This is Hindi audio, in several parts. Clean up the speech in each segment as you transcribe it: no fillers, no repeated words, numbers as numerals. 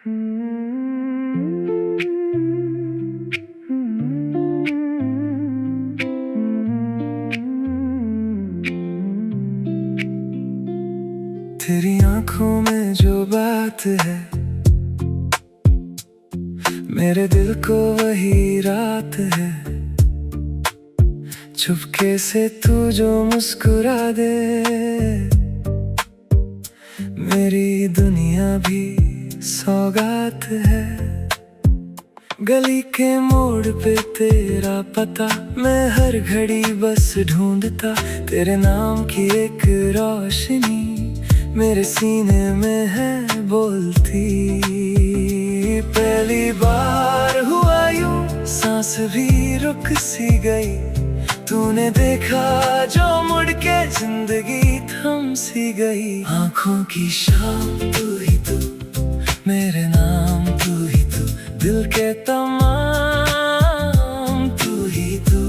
तेरी आंखों में जो बात है, मेरे दिल को वही रात है। चुपके से तू जो मुस्कुरा दे, मेरी दुनिया भी सौगात है। गली के मोड़ पे तेरा पता, मैं हर घड़ी बस ढूंढता। तेरे नाम की एक रोशनी मेरे सीने में है बोलती। पहली बार हुआ यूं, सांस भी रुक सी गई। तूने देखा जो मुड़ के जिंदगी थम सी गई। आंखों की शाम तू ही तू, मेरे नाम तू ही तू, दिल के तमाम तू ही तू।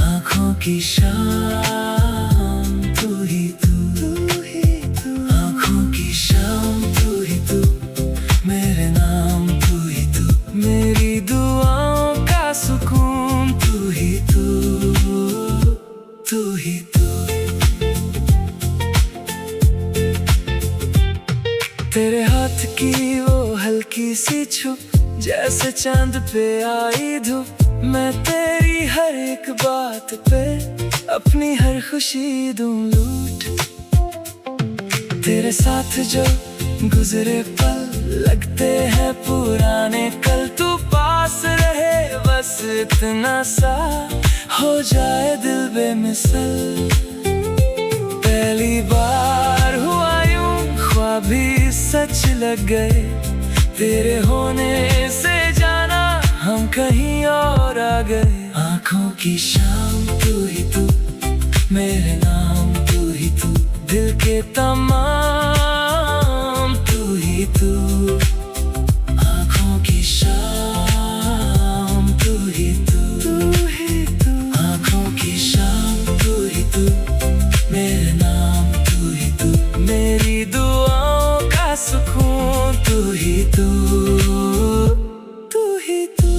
आंखों की शाम तू ही तू, आंखों की शाम तू ही तू, मेरे नाम तू ही तू, मेरी दुआओं का सुकून तू ही तू, तू ही तू। तेरे हाथ की वो हल्की सी छुप, जैसे चांद पे आई धूप। मैं तेरी हर एक बात पे अपनी हर खुशी दूं लूट। तेरे साथ जो गुजरे पल लगते हैं पुराने कल। तू पास रहे बस इतना सा, हो जाए दिल बेमिसल। पहली बार हुआ यूं, ख्वाब भी सच लग गए। तेरे होने से जाना हम कहीं और आ गए। आंखों की शाम तू ही तू, मेरे नाम तू ही तू, दिल के तमाम तू ही तू। आंखों की शाम तू ही तू, तू ही तू। आंखों की शाम तू ही तू, मेरे नाम तू ही तू, मेरी दुआओं का सुकून तू ही तू, तू ही तू।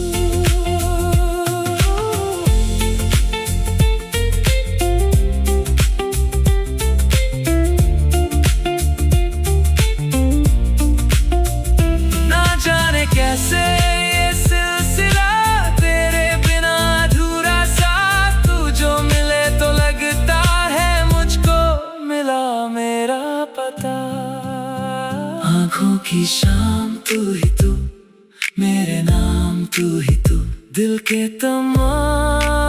ना जाने कैसे ये सिलसिला तेरे बिना अधूरा सा। तू जो मिले तो लगता है मुझको मिला मेरा पता। आंखों की शाम तू ही तू, मेरे नाम तू ही तू, दिल के तमाम